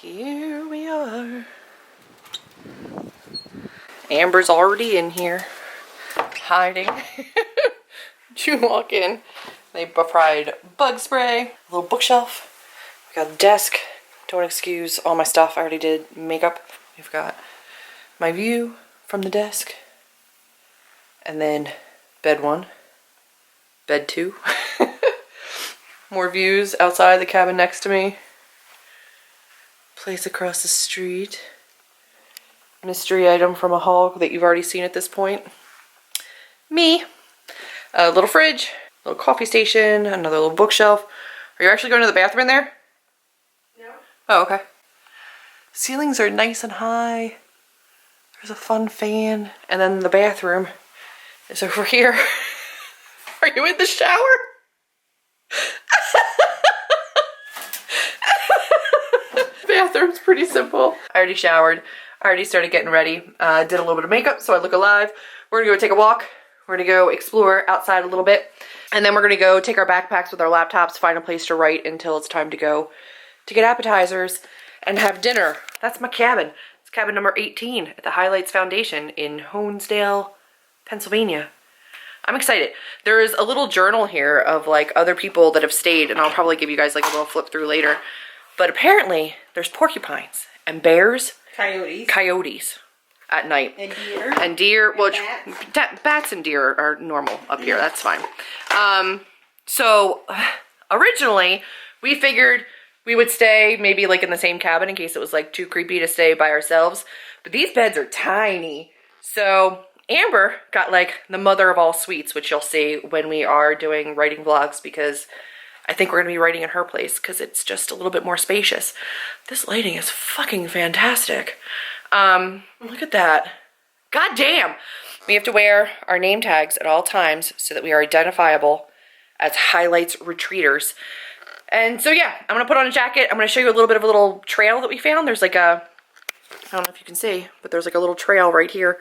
Here we are. Amber's already in here, hiding. You walk in, they fried bug spray, a little bookshelf. We got a desk. Don't excuse all my stuff. I already did makeup. We've got my view from the desk. And then bed 1, bed 2. More views outside the cabin next to me. Place across the street. Mystery item from a haul that you've already seen at this point. Me. A little fridge, a little coffee station, another little bookshelf. Are you actually going to the bathroom in there? No. Oh, okay. Ceilings are nice and high. There's a fun fan. And then the bathroom is over here. Are you in the shower? Bathroom's pretty simple. I already showered. I already started getting ready. Did a little bit of makeup so I look alive. We're gonna go take a walk. We're gonna go explore outside a little bit. And then we're gonna go take our backpacks with our laptops, find a place to write until it's time to go to get appetizers and have dinner. That's my cabin. It's cabin number 18 at the Highlights Foundation in Honesdale, Pennsylvania. I'm excited. There is a little journal here of like other people that have stayed, and I'll probably give you guys like a little flip through later. But apparently there's porcupines and bears, coyotes at night. And deer. And deer, well, bats and deer are normal up here. That's fine. So originally we figured we would stay maybe like in the same cabin in case it was like too creepy to stay by ourselves. But these beds are tiny. So Amber got like the mother of all suites, which you'll see when we are doing writing vlogs, because I think we're gonna be writing in her place because it's just a little bit more spacious. This lighting is fucking fantastic. Look at that. God damn. We have to wear our name tags at all times so that we are identifiable as Highlights Retreaters. And so yeah, I'm gonna put on a jacket. I'm gonna show you a little bit of a little trail that we found. There's like a, I don't know if you can see, but there's like a little trail right here.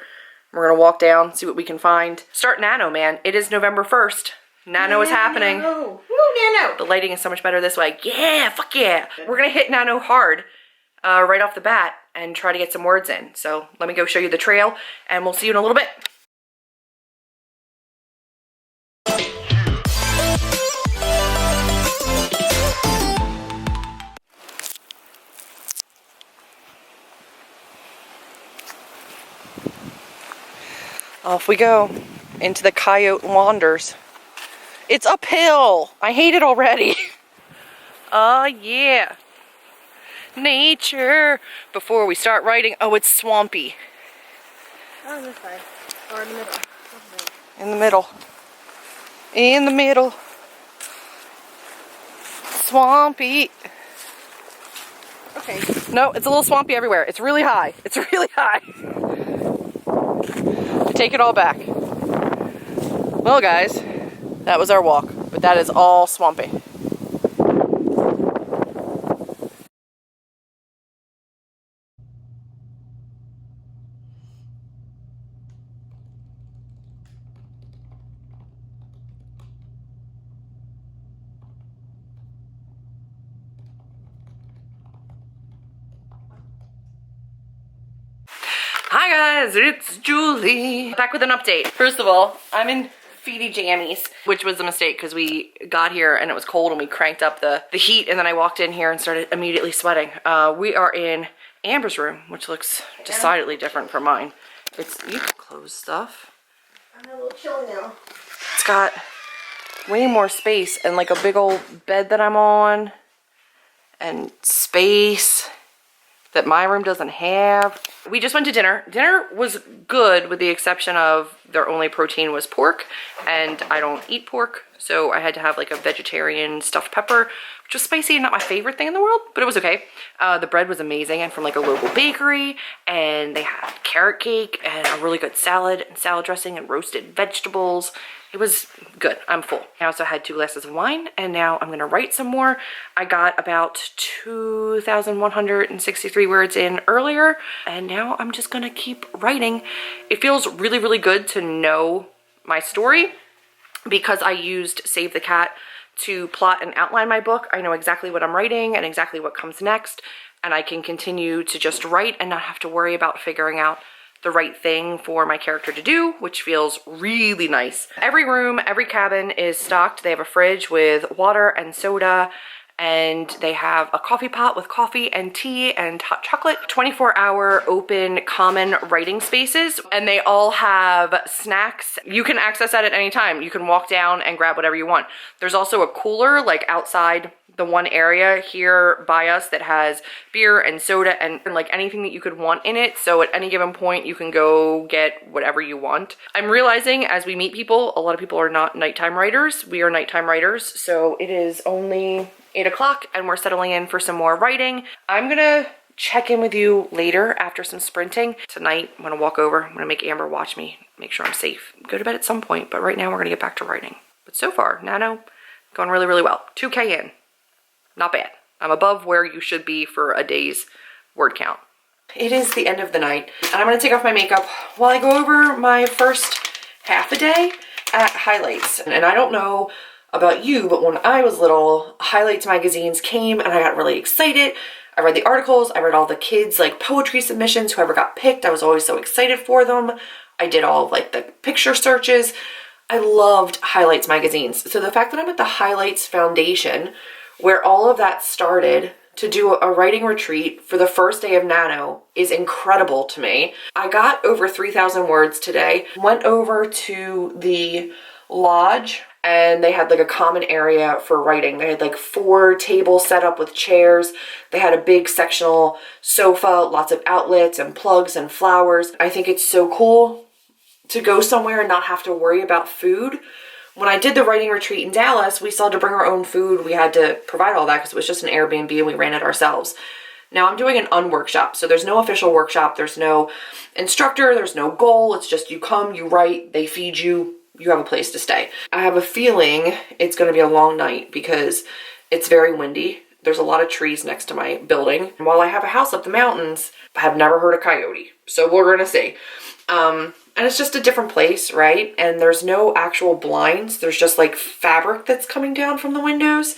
We're gonna walk down, see what we can find. Start NaNo, man. It is November 1st. NaNo is happening. Woo, NaNo. The lighting is so much better this way. Yeah, fuck yeah. We're gonna hit NaNo hard right off the bat and try to get some words in. So let me go show you the trail and we'll see you in a little bit. Off we go into the Coyote Wanders. It's uphill. I hate it already. Oh yeah. Nature. Before we start writing, oh, it's swampy. Oh, on this side. Or in the middle. In the middle. In the middle. Swampy. Okay. No, it's a little swampy everywhere. It's really high. It's really high. I take it all back. Well, guys, that was our walk, but that is all swampy. Hi guys, it's Julie. Back with an update. First of all, I'm in feety jammies, which was a mistake because we got here and it was cold and we cranked up the heat, and then I walked in here and started immediately sweating. We are in Amber's room, which looks decidedly different from mine. You can close stuff. I'm a little chilly now. It's got way more space and like a big old bed that I'm on and space that my room doesn't have. We just went to dinner. Dinner was good with the exception of their only protein was pork, and I don't eat pork, so I had to have like a vegetarian stuffed pepper, which was spicy and not my favorite thing in the world, but it was okay. The bread was amazing and from like a local bakery, and they had carrot cake and a really good salad and salad dressing and roasted vegetables. It was good. I'm full. I also had 2 glasses of wine, and now I'm gonna write some more. I got about 2,163 words in earlier, and now I'm just gonna keep writing. It feels really, really good to know my story because I used Save the Cat to plot and outline my book. I know exactly what I'm writing and exactly what comes next. and I can continue to just write and not have to worry about figuring out the right thing for my character to do, which feels really nice. Every room, every cabin is stocked. They have a fridge with water and soda, and they have a coffee pot with coffee and tea and hot chocolate. 24-hour open common writing spaces, and they all have snacks. You can access that at any time. You can walk down and grab whatever you want. There's also a cooler like outside the one area here by us that has beer and soda and like anything that you could want in it. So at any given point, you can go get whatever you want. I'm realizing as we meet people, a lot of people are not nighttime writers. We are nighttime writers. So it is only 8 o'clock and we're settling in for some more writing. I'm gonna check in with you later after some sprinting. Tonight, I'm gonna walk over. I'm gonna make Amber watch me, make sure I'm safe. Go to bed at some point, but right now we're gonna get back to writing. But so far, Nano, going really, really well. 2K in. Not bad. I'm above where you should be for a day's word count. It is the end of the night, and I'm gonna take off my makeup while I go over my first half a day at Highlights. And I don't know about you, but when I was little, Highlights magazines came and I got really excited. I read the articles, I read all the kids' like poetry submissions, whoever got picked, I was always so excited for them. I did all of like the picture searches. I loved Highlights magazines. So the fact that I'm at the Highlights Foundation, where all of that started, to do a writing retreat for the first day of NaNo is incredible to me. I got over 3,000 words today. Went over to the lodge and they had like a common area for writing. They had like 4 tables set up with chairs. They had a big sectional sofa, lots of outlets and plugs and flowers. I think it's so cool to go somewhere and not have to worry about food. When I did the writing retreat in Dallas, we still had to bring our own food. We had to provide all that because it was just an Airbnb and we ran it ourselves. Now I'm doing an unworkshop. So there's no official workshop. There's no instructor. There's no goal. It's just you come, you write, they feed you, you have a place to stay. I have a feeling it's going to be a long night because it's very windy. There's a lot of trees next to my building. And while I have a house up the mountains, I have never heard a coyote. So we're going to see. And it's just a different place, right? And there's no actual blinds. There's just like fabric that's coming down from the windows.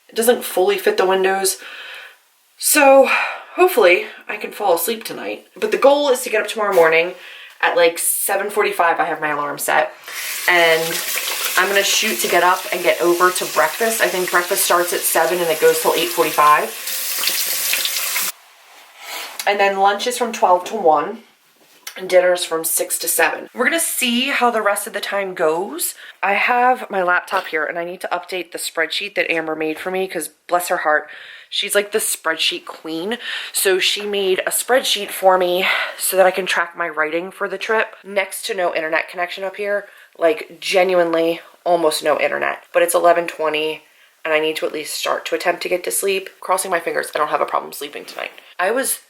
It doesn't fully fit the windows. So hopefully I can fall asleep tonight. But the goal is to get up tomorrow morning at like 7:45. I have my alarm set. And I'm going to shoot to get up and get over to breakfast. I think breakfast starts at 7 and it goes till 8:45. And then lunch is from 12 to 1. And dinner's from 6 to 7. We're gonna see how the rest of the time goes. I have my laptop here and I need to update the spreadsheet that Amber made for me because bless her heart, she's like the spreadsheet queen. So she made a spreadsheet for me so that I can track my writing for the trip. Next to no internet connection up here, like genuinely almost no internet. But it's 11:20 and I need to at least start to attempt to get to sleep. Crossing my fingers, I don't have a problem sleeping tonight. I was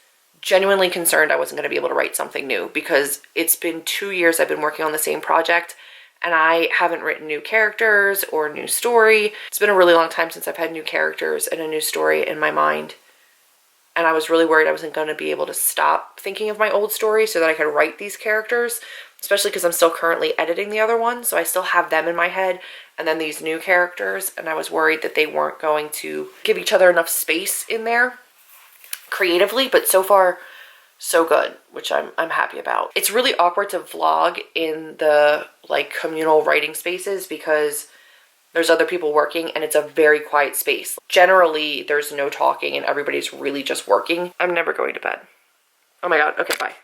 genuinely concerned I wasn't going to be able to write something new because it's been 2 years I've been working on the same project and I haven't written new characters or a new story. It's been a really long time since I've had new characters and a new story in my mind. And I was really worried I wasn't going to be able to stop thinking of my old story so that I could write these characters, especially because I'm still currently editing the other one. So I still have them in my head and then these new characters. And I was worried that they weren't going to give each other enough space in there creatively, but so far so good, which I'm happy about. It's really awkward to vlog in the like communal writing spaces because there's other people working and it's a very quiet space. Generally there's no talking and everybody's really just working. I'm never going to bed. Oh my god, okay, bye.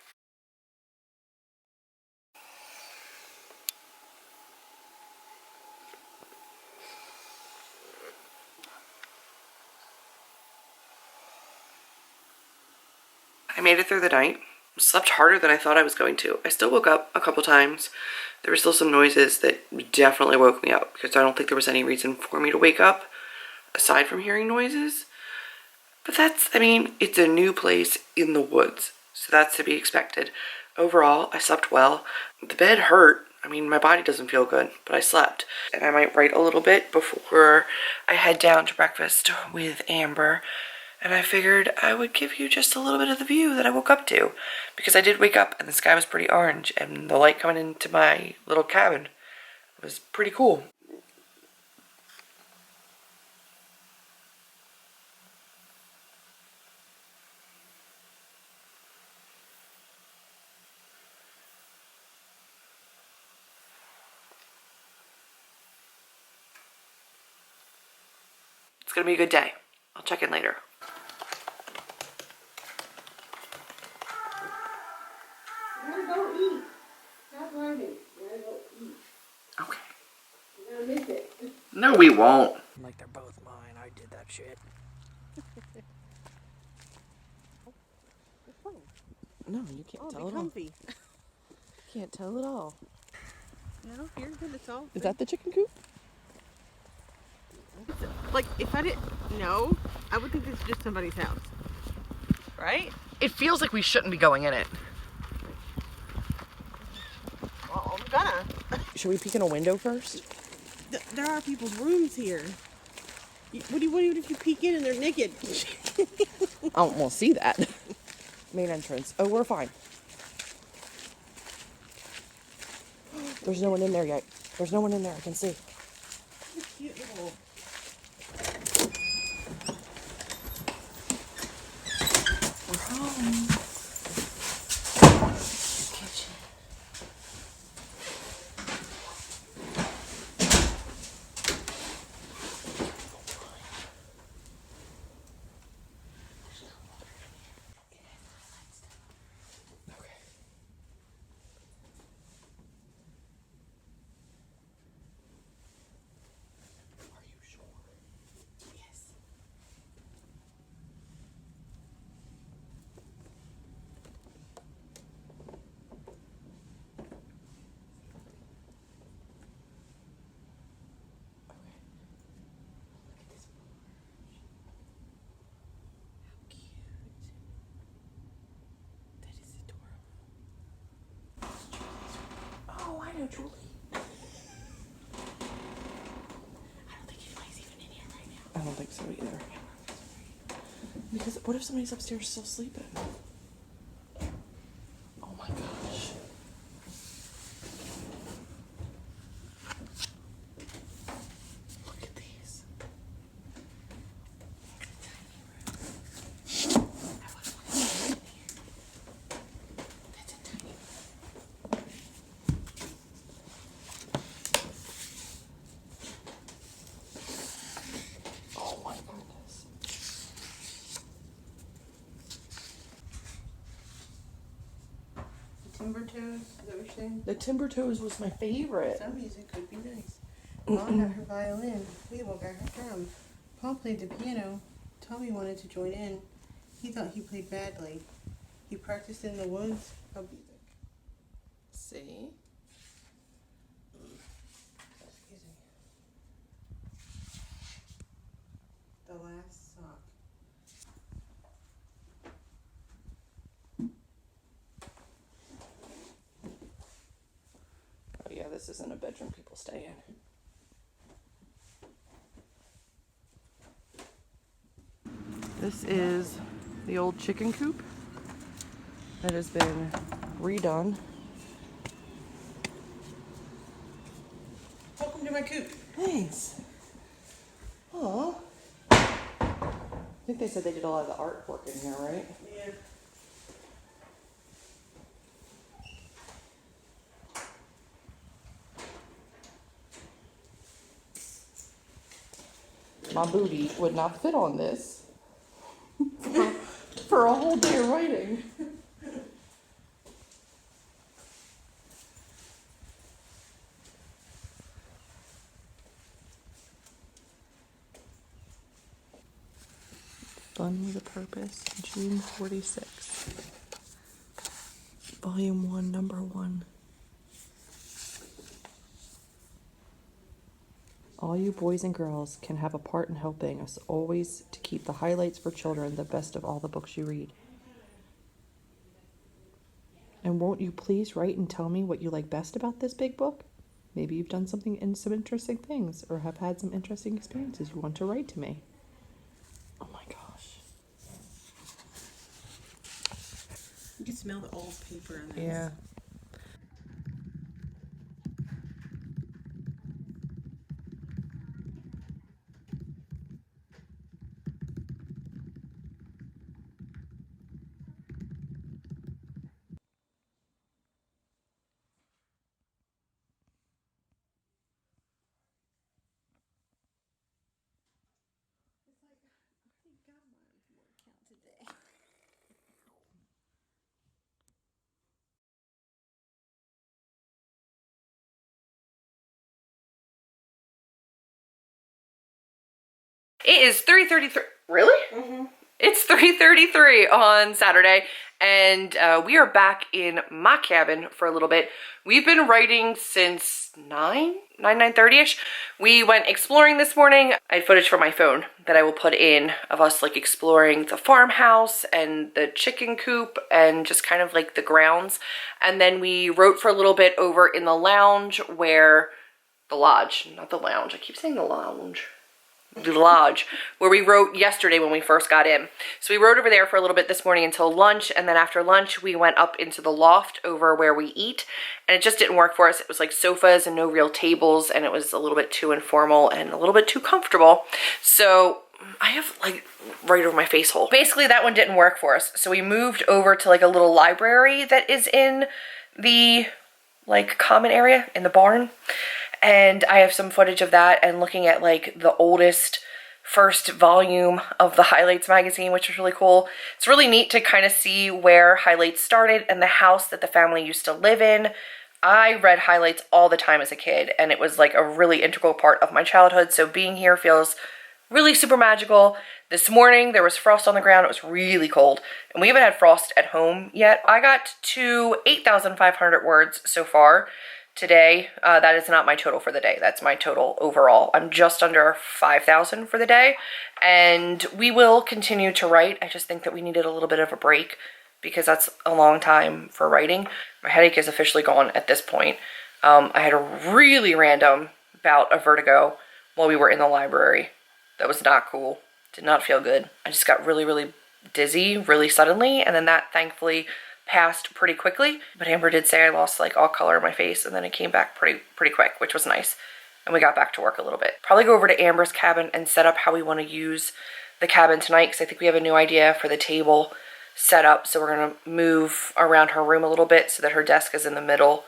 I made it through the night. Slept harder than I thought I was going to. I still woke up a couple times. There were still some noises that definitely woke me up because I don't think there was any reason for me to wake up aside from hearing noises. But that's, I mean, it's a new place in the woods, so that's to be expected. Overall, I slept well. The bed hurt. I mean, my body doesn't feel good, but I slept. And I might write a little bit before I head down to breakfast with Amber. And I figured I would give you just a little bit of the view that I woke up to. Because I did wake up and the sky was pretty orange and the light coming into my little cabin was pretty cool. gonna be a good day. I'll check in later. You gotta go eat. Stop driving. You gotta go eat. Okay. You're gonna miss it. No, we won't. Like they're both mine. I did that shit. No, you can't tell Be at all. comfy. Can't tell at all. No, you're good. It's all. Is that the chicken coop? Like, if I didn't know, I would think this is just somebody's house. Right? It feels like we shouldn't be going in it. Well, I'm gonna. Should we peek in a window first? There are people's rooms here. What do you if you peek in and they're naked? I don't want to see that. Main entrance. Oh, we're fine. There's no one in there yet. There's no one in there. I can see. Cute little. We're home. Kitchen. Okay. Are you sure? Yes. Oh, I know, Julie. I don't think anybody's even in here right now. I don't think so either. Because what if somebody's upstairs still sleeping? Oh my gosh. Look at these. I wouldn't want to stay in here. That's a tiny room. Oh my goodness. Timber toes, is that what you're saying? The Timber Toes was my favorite. Some music could be nice. Mom got her violin. Weeble got her drum. Paul played the piano. Tommy wanted to join in. He thought he played badly. He practiced in the woods. I'll be there. See? Excuse me. The last sock. Oh yeah, this isn't a bedroom people stay in. This is the old chicken coop that has been redone. Welcome to my coop. Thanks. Aw. I think they said they did a lot of the artwork in here, right? Yeah. My booty would not fit on this for a whole day of writing. Fun with a Purpose, June 46. Volume 1, number 1. All you boys and girls can have a part in helping us always to keep the highlights for children the best of all the books you read. And won't you please write and tell me what you like best about this big book? Maybe you've done something in some interesting things or have had some interesting experiences you want to write to me. Oh my gosh. You can smell the old paper on this. Yeah. It is 3:33. Really? Mm-hmm. It's 3:33 on Saturday, and we are back in my cabin for a little bit. We've been writing since 9:30ish. We went exploring this morning. I had footage from my phone that I will put in of us like exploring the farmhouse and the chicken coop and just kind of like the grounds. And then we wrote for a little bit over in the lounge where the lodge, not the lounge. I keep saying the lounge. The lodge where we wrote yesterday when we first got in. So we rode over there for a little bit this morning until lunch, and then after lunch we went up into the loft over where we eat, and it just didn't work for us. It was like sofas and no real tables, and it was a little bit too informal and a little bit too comfortable. So I have like right over my face hole. Basically that one didn't work for us. So we moved over to like a little library that is in the like common area in the barn. And I have some footage of that and looking at like the oldest first volume of the Highlights magazine, which was really cool. It's really neat to kind of see where Highlights started and the house that the family used to live in. I read Highlights all the time as a kid, and it was like a really integral part of my childhood. So being here feels really super magical. This morning there was frost on the ground. It was really cold, and we haven't had frost at home yet. I got to 8,500 words so far today. That is not my total for the day. That's my total overall. I'm just under 5,000 for the day, and we will continue to write. I just think that we needed a little bit of a break because that's a long time for writing. My headache is officially gone at this point. I had a really random bout of vertigo while we were in the library. That was not cool. Did not feel good. I just got really, really dizzy really suddenly, and then that thankfully passed pretty quickly. But Amber did say I lost like all color in my face, and then it came back pretty quick, which was nice. And we got back to work a little bit. Probably go over to Amber's cabin and set up how we want to use the cabin tonight, because I think we have a new idea for the table set up. So we're going to move around her room a little bit so that her desk is in the middle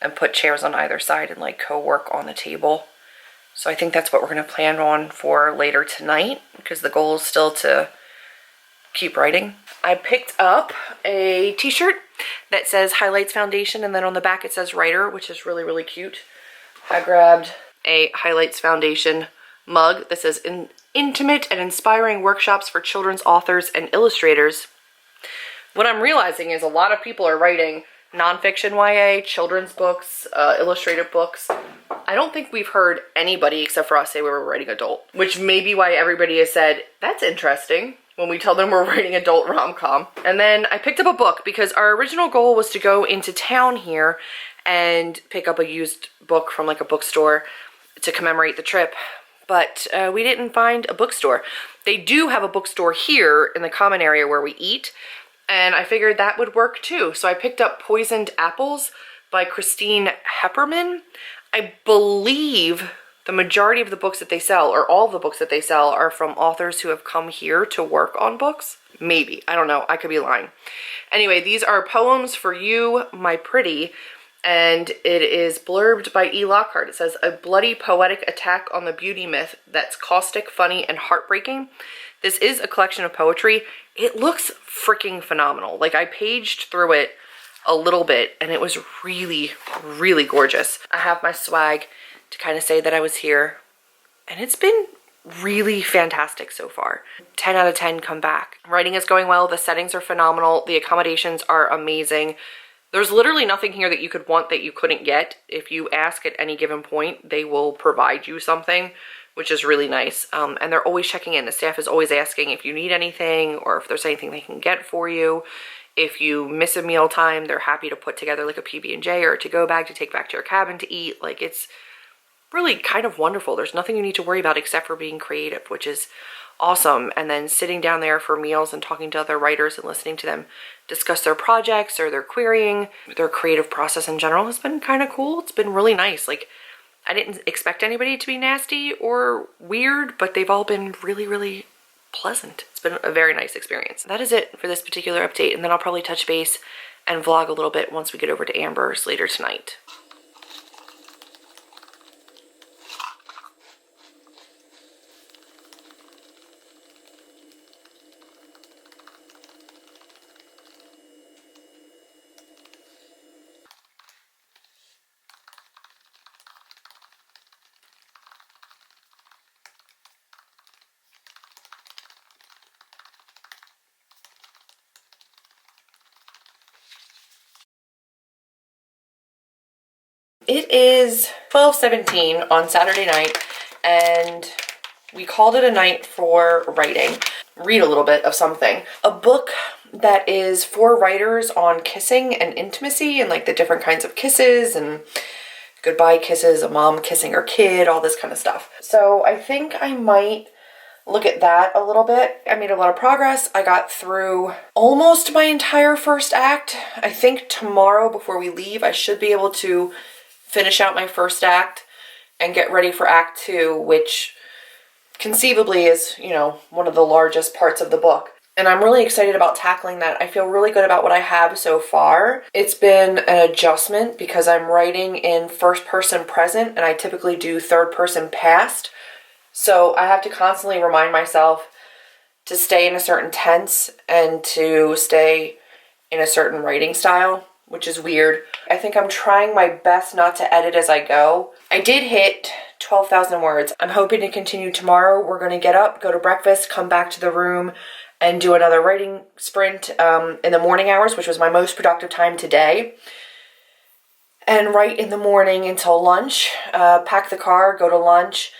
and put chairs on either side and like co-work on the table. So I think that's what we're going to plan on for later tonight, because the goal is still to keep writing. I picked up a t-shirt that says Highlights Foundation, and then on the back it says Writer, which is really, really cute. I grabbed a Highlights Foundation mug that says Intimate and Inspiring Workshops for Children's Authors and Illustrators. What I'm realizing is a lot of people are writing nonfiction YA, children's books, illustrated books. I don't think we've heard anybody except for us say we were writing adult, which may be why everybody has said, that's interesting, when we tell them we're writing adult rom-com. And then I picked up a book because our original goal was to go into town here and pick up a used book from like a bookstore to commemorate the trip. But we didn't find a bookstore. They do have a bookstore here in the common area where we eat, and I figured that would work too. So I picked up Poisoned Apples by Christine Hepperman. I believe the majority of the books that they sell, or all the books that they sell, are from authors who have come here to work on books. Maybe. I don't know. I could be lying. Anyway, these are Poems for You, My Pretty, and it is blurbed by E. Lockhart. It says, a bloody poetic attack on the beauty myth that's caustic, funny, and heartbreaking. This is a collection of poetry. It looks freaking phenomenal. Like, I paged through it a little bit, and it was really, really gorgeous. I have my swag to kind of say that I was here, and it's been really fantastic so far. 10 out of 10 come back. Writing is going well. The settings are phenomenal. The accommodations are amazing. There's literally nothing here that you could want that you couldn't get. If you ask at any given point, they will provide you something, which is really nice. And they're always checking in. The staff is always asking if you need anything or if there's anything they can get for you. If you miss a meal time, they're happy to put together like a PB&J or a to-go bag to take back to your cabin to eat. Like, it's really kind of wonderful. There's nothing you need to worry about except for being creative, which is awesome. And then sitting down there for meals and talking to other writers and listening to them discuss their projects or their querying, their creative process in general has been kind of cool. It's been really nice. Like, I didn't expect anybody to be nasty or weird, but they've all been really, really pleasant. It's been a very nice experience. That is it for this particular update, and then I'll probably touch base and vlog a little bit once we get over to Amber's later tonight. It is 12:17 on Saturday night, and we called it a night for writing. Read a little bit of something. A book that is for writers on kissing and intimacy and like the different kinds of kisses and goodbye kisses, a mom kissing her kid, all this kind of stuff. So I think I might look at that a little bit. I made a lot of progress. I got through almost my entire first act. I think tomorrow before we leave, I should be able to finish out my first act and get ready for act 2, which conceivably is, you know, one of the largest parts of the book. And I'm really excited about tackling that. I feel really good about what I have so far. It's been an adjustment because I'm writing in first person present and I typically do third person past. So I have to constantly remind myself to stay in a certain tense and to stay in a certain writing style, which is weird. I think I'm trying my best not to edit as I go. I did hit 12,000 words. I'm hoping to continue tomorrow. We're going to get up, go to breakfast, come back to the room, and do another writing sprint in the morning hours, which was my most productive time today. And write in the morning until lunch, pack the car, go to lunch,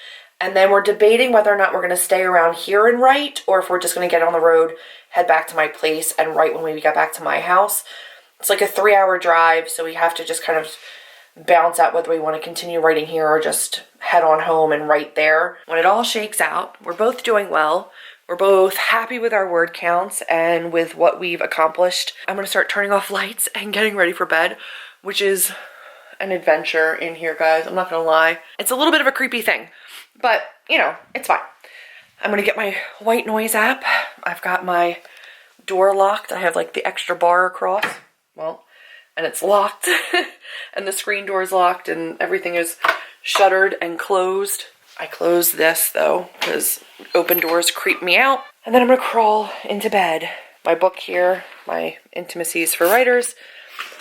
and then we're debating whether or not we're going to stay around here and write, or if we're just going to get on the road, head back to my place, and write when we get back to my house. It's like a 3-hour drive, so we have to just kind of balance out whether we want to continue writing here or just head on home and write there. When it all shakes out, we're both doing well. We're both happy with our word counts and with what we've accomplished. I'm going to start turning off lights and getting ready for bed, which is an adventure in here, guys. I'm not going to lie. It's a little bit of a creepy thing, but, you know, it's fine. I'm going to get my white noise app. I've got my door locked. I have, like, the extra bar across. Well, and it's locked. And the screen door is locked and everything is shuttered and closed. I closed this though because open doors creep me out. And then I'm gonna crawl into bed. My book here, my Intimacies for Writers.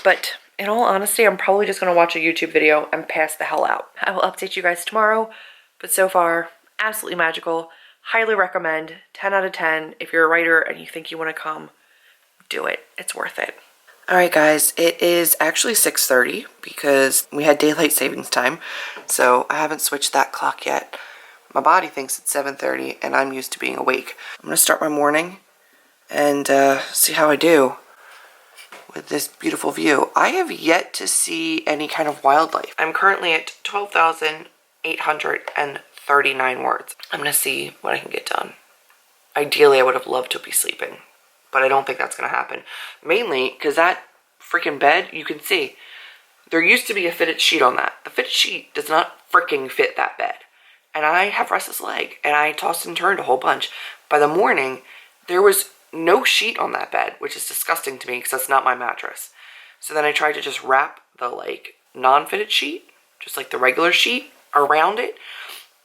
But in all honesty, I'm probably just gonna watch a YouTube video and pass the hell out. I will update you guys tomorrow. But so far, absolutely magical. Highly recommend. 10 out of 10. If you're a writer and you think you want to come, do it. It's worth it. Alright guys, it is actually 6:30 because we had daylight savings time, so I haven't switched that clock yet. My body thinks it's 7:30 and I'm used to being awake. I'm going to start my morning and see how I do with this beautiful view. I have yet to see any kind of wildlife. I'm currently at 12,839 words. I'm going to see what I can get done. Ideally, I would have loved to be sleeping, but I don't think that's going to happen. Mainly because that freaking bed, you can see, there used to be a fitted sheet on that. The fitted sheet does not freaking fit that bed. And I have restless leg, and I tossed and turned a whole bunch. By the morning, there was no sheet on that bed, which is disgusting to me because that's not my mattress. So then I tried to just wrap the, like, non-fitted sheet, just like the regular sheet, around it.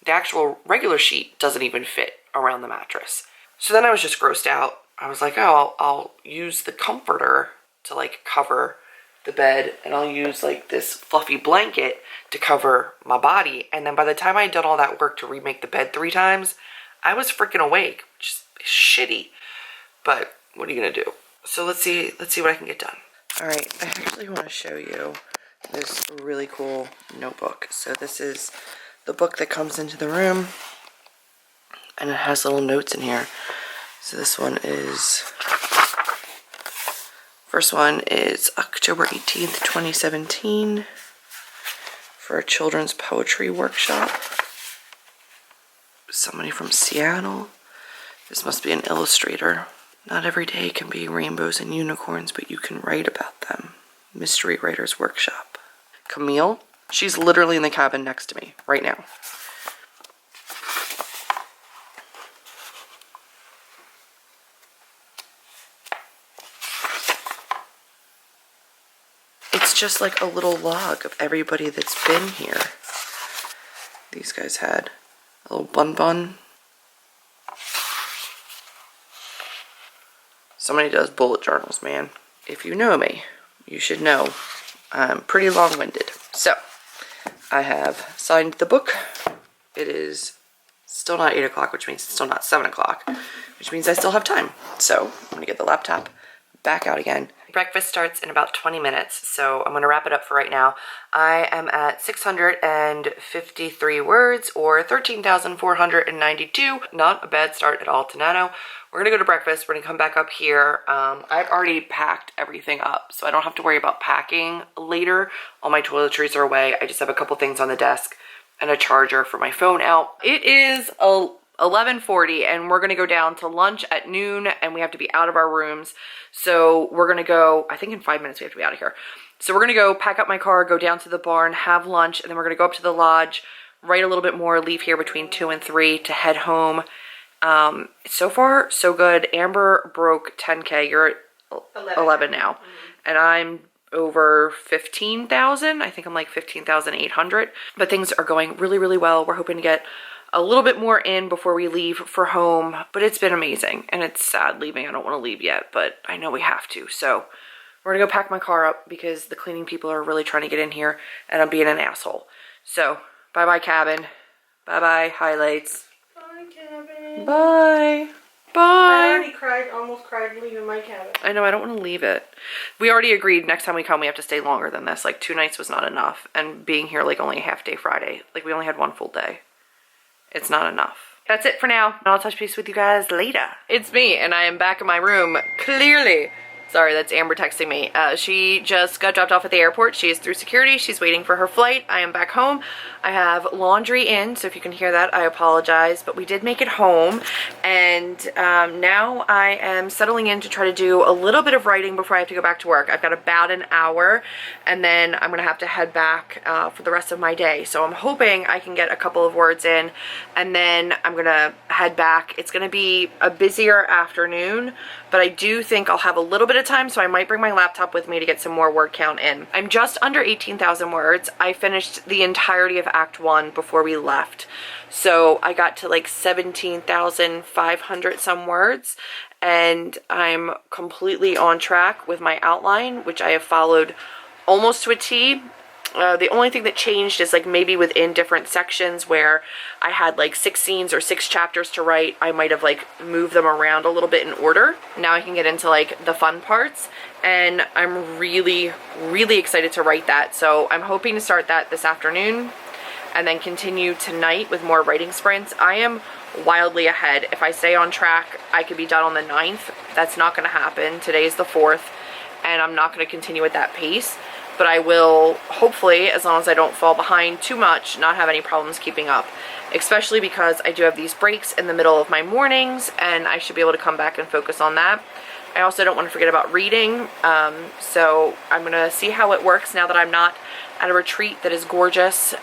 The actual regular sheet doesn't even fit around the mattress. So then I was just grossed out. I was like, oh, I'll use the comforter to, like, cover the bed, and I'll use, like, this fluffy blanket to cover my body. And then by the time I had done all that work to remake the bed 3 times, I was freaking awake, which is shitty. But what are you gonna do? So let's see what I can get done. All right, I actually want to show you this really cool notebook. So this is the book that comes into the room, and it has little notes in here. So this one is, first one is October 18th, 2017 for a children's poetry workshop. Somebody from Seattle. This must be an illustrator. Not every day can be rainbows and unicorns, but you can write about them. Mystery Writers Workshop. Camille, she's literally in the cabin next to me right now. It's just like a little log of everybody that's been here. These guys had a little bun. Somebody does bullet journals, man. If you know me, you should know I'm pretty long-winded. So, I have signed the book. It is still not 8 o'clock, which means it's still not 7 o'clock, which means I still have time. So, I'm going to get the laptop back out again Breakfast starts in about 20 minutes, so I'm gonna wrap it up for right now. I am at 653 words, or 13,492. Not a bad start at all to NaNo. We're gonna go to breakfast. We're gonna come back up here. I've already packed everything up, so I don't have to worry about packing later. All my toiletries are away. I just have a couple things on the desk and a charger for my phone out. It is 11:40 and we're gonna go down to lunch at noon, and we have to be out of our rooms. So we're gonna go, I think in 5 minutes we have to be out of here. So we're gonna go pack up my car, go down to the barn, have lunch, and then we're gonna go up to the lodge, write a little bit more, leave here between 2 and 3 to head home. So far, so good. Amber broke 10K. You're at 11 now. And I'm over 15,000. I think I'm like 15,800. But things are going really, really well. We're hoping to get a little bit more in before we leave for home. But it's been amazing. And it's sad leaving. I don't want to leave yet, but I know we have to. So we're going to go pack my car up because the cleaning people are really trying to get in here. And I'm being an asshole. So, bye-bye cabin. Bye-bye highlights. Bye, cabin. Bye. Bye. I already cried, almost cried leaving my cabin. I know, I don't want to leave it. We already agreed next time we come we have to stay longer than this. Like 2 nights was not enough. And being here like only a half day Friday. Like we only had 1 full day. It's not enough. That's it for now. I'll touch base with you guys later. It's me and I am back in my room. Clearly. Sorry, that's Amber texting me. She just got dropped off at the airport. She is through security. She's waiting for her flight. I am back home. I have laundry in, so if you can hear that, I apologize. But we did make it home. And now I am settling in to try to do a little bit of writing before I have to go back to work. I've got about an hour, and then I'm going to have to head back for the rest of my day. So I'm hoping I can get a couple of words in, and then I'm going to head back. It's going to be a busier afternoon, but I do think I'll have a little bit of time, so I might bring my laptop with me to get some more word count in. I'm just under 18,000 words. I finished the entirety of Act 1 before we left. So I got to like 17,500 some words, and I'm completely on track with my outline, which I have followed almost to a T. The only thing that changed is like maybe within different sections where I had like 6 scenes or 6 chapters to write, I might have like moved them around a little bit in order. Now I can get into like the fun parts, and I'm really, really excited to write that. So I'm hoping to start that this afternoon and then continue tonight with more writing sprints. I am wildly ahead. If I stay on track, I could be done on the 9th. That's not going to happen. Today's the 4th, and I'm not going to continue at that pace. But I will, hopefully, as long as I don't fall behind too much, not have any problems keeping up. Especially because I do have these breaks in the middle of my mornings, and I should be able to come back and focus on that. I also don't want to forget about reading, so I'm going to see how it works now that I'm not at a retreat that is gorgeous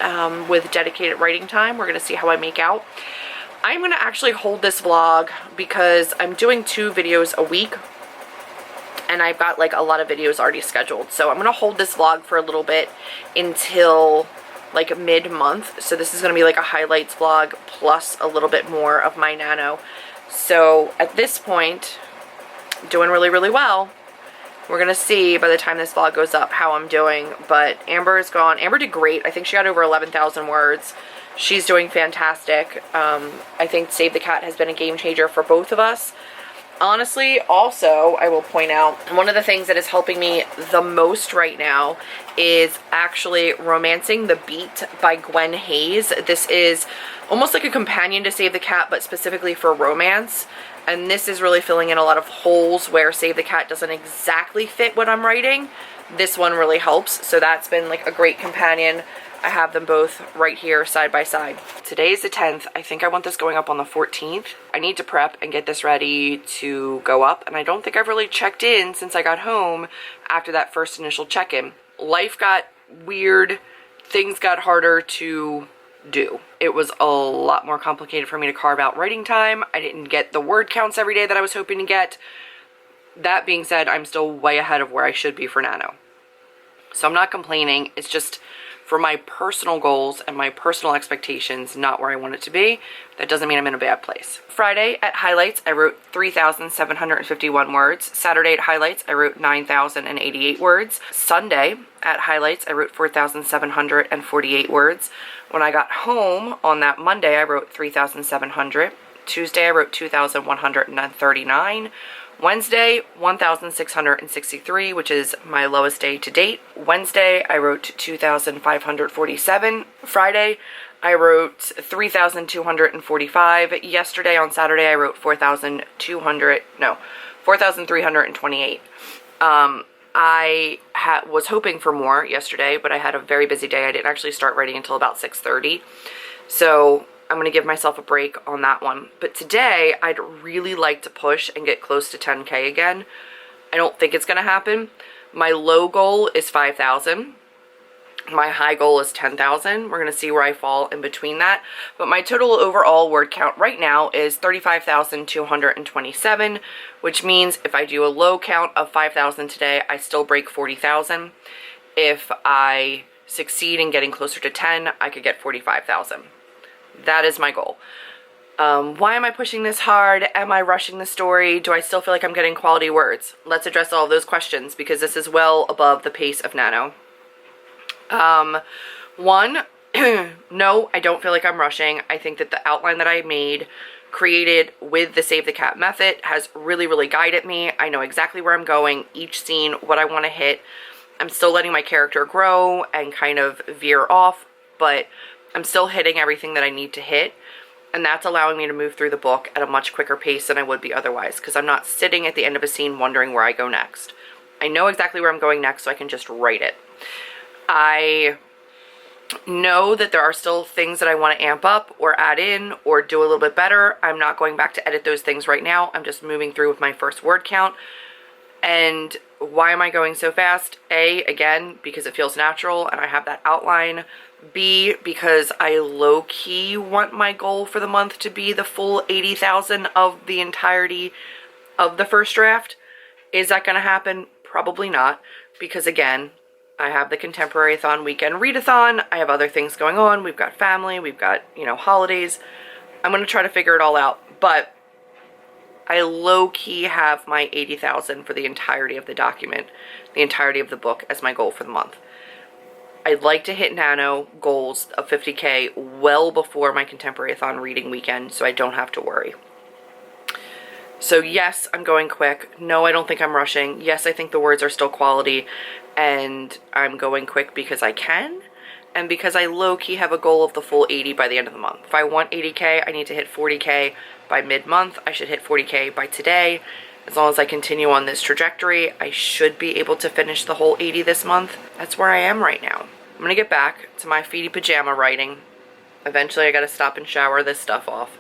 with dedicated writing time. We're going to see how I make out. I'm going to actually hold this vlog because I'm doing 2 videos a week. And I've got like a lot of videos already scheduled. So I'm going to hold this vlog for a little bit until like mid-month. So this is going to be like a highlights vlog plus a little bit more of my NaNo. So at this point, doing really, really well. We're going to see by the time this vlog goes up how I'm doing. But Amber is gone. Amber did great. I think she got over 11,000 words. She's doing fantastic. I think Save the Cat has been a game changer for both of us. Honestly, also, I will point out, one of the things that is helping me the most right now is actually Romancing the Beat by Gwen Hayes. This is almost like a companion to Save the Cat, but specifically for romance. And this is really filling in a lot of holes where Save the Cat doesn't exactly fit what I'm writing. This one really helps. So that's been like a great companion. I have them both right here side by side. Today is the 10th. I think I want this going up on the 14th. I need to prep and get this ready to go up, and I don't think I've really checked in since I got home after that first initial check-in. Life got weird. Things got harder to do. It was a lot more complicated for me to carve out writing time. I didn't get the word counts every day that I was hoping to get. That being said, I'm still way ahead of where I should be for NaNo. So I'm not complaining. It's just for my personal goals and my personal expectations, not where I want it to be. That doesn't mean I'm in a bad place. Friday at highlights, I wrote 3,751 words. Saturday at highlights, I wrote 9,088 words. Sunday at highlights, I wrote 4,748 words. When I got home on that Monday, I wrote 3,700. Tuesday, I wrote 2,139. Wednesday, 1,663, which is my lowest day to date. Wednesday, I wrote 2,547. Friday, I wrote 3,245. Yesterday on Saturday, I wrote 4,328. I was hoping for more yesterday, but I had a very busy day. I didn't actually start writing until about 6:30. So I'm going to give myself a break on that one. But today, I'd really like to push and get close to 10K again. I don't think it's going to happen. My low goal is 5,000. My high goal is 10,000. We're going to see where I fall in between that. But my total overall word count right now is 35,227, which means if I do a low count of 5,000 today, I still break 40,000. If I succeed in getting closer to 10, I could get 45,000. That is my goal. Why am I pushing this hard? Am I rushing the story? Do I still feel like I'm getting quality words? Let's address all of those questions because this is well above the pace of NaNo. One, no, I don't feel like I'm rushing. I think that the outline that I made, created with the Save the Cat method, has really, really guided me. I know exactly where I'm going, each scene, what I want to hit. I'm still letting my character grow and kind of veer off, but I'm still hitting everything that I need to hit. And that's allowing me to move through the book at a much quicker pace than I would be otherwise, because I'm not sitting at the end of a scene wondering where I go next. I know exactly where I'm going next, so I can just write it. I know that there are still things that I want to amp up or add in or do a little bit better. I'm not going back to edit those things right now. I'm just moving through with my first word count. And why am I going so fast? A, again, because it feels natural and I have that outline. B, because I low-key want my goal for the month to be the full 80,000 of the entirety of the first draft. Is that going to happen? Probably not, because again, I have the Contemporary-thon weekend readathon. I have other things going on. We've got family. We've got, holidays. I'm going to try to figure it all out. But I low-key have my 80,000 for the entirety of the document, the entirety of the book as my goal for the month. I'd like to hit NaNo goals of 50K well before my Contemporary-thon reading weekend so I don't have to worry. So yes, I'm going quick. No, I don't think I'm rushing. Yes, I think the words are still quality, and I'm going quick because I can, and because I low-key have a goal of the full 80 by the end of the month. If I want 80K, I need to hit 40K by mid-month. I should hit 40K by today. As long as I continue on this trajectory, I should be able to finish the whole 80 this month. That's where I am right now. I'm gonna get back to my feety pajama writing. Eventually I gotta stop and shower this stuff off.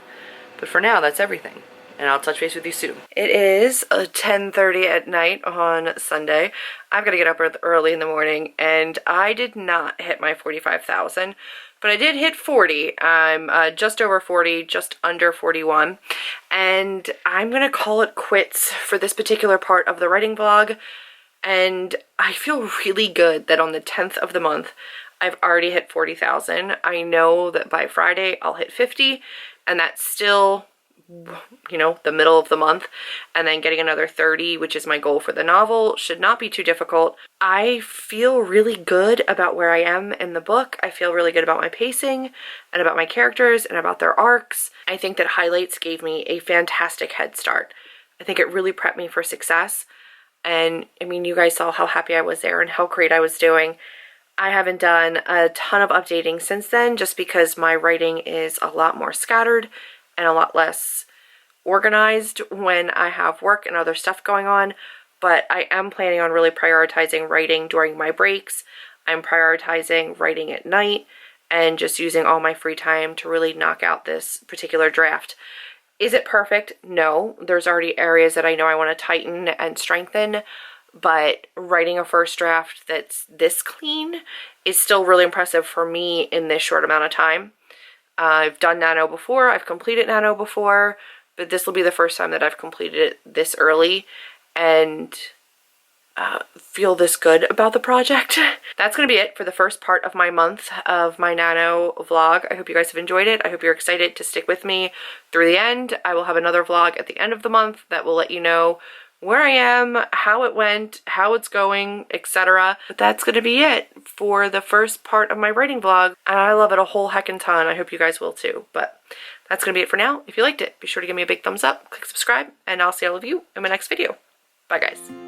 But for now, that's everything. And I'll touch base with you soon. It is 10:30 at night on Sunday. I've got to get up early in the morning, and I did not hit my 45,000, but I did hit 40. I'm just over 40, just under 41, and I'm going to call it quits for this particular part of the writing vlog, and I feel really good that on the 10th of the month, I've already hit 40,000. I know that by Friday, I'll hit 50, and that's still, the middle of the month, and then getting another 30, which is my goal for the novel, should not be too difficult. I feel really good about where I am in the book. I feel really good about my pacing and about my characters and about their arcs. I think that highlights gave me a fantastic head start. I think it really prepped me for success. And I mean, you guys saw how happy I was there and how great I was doing. I haven't done a ton of updating since then, just because my writing is a lot more scattered and a lot less organized when I have work and other stuff going on, but I am planning on really prioritizing writing during my breaks. I'm prioritizing writing at night and just using all my free time to really knock out this particular draft. Is it perfect? No. There's already areas that I know I want to tighten and strengthen, but writing a first draft that's this clean is still really impressive for me in this short amount of time. I've done NaNo before, I've completed NaNo before, but this will be the first time that I've completed it this early and feel this good about the project. That's going to be it for the first part of my month of my NaNo vlog. I hope you guys have enjoyed it. I hope you're excited to stick with me through the end. I will have another vlog at the end of the month that will let you know where I am, how it went, how it's going, etc. But that's going to be it for the first part of my writing vlog. And I love it a whole heckin' ton. I hope you guys will too. But that's that's going to be it for now. If you liked it, be sure to give me a big thumbs up, click subscribe, and I'll see all of you in my next video. Bye, guys.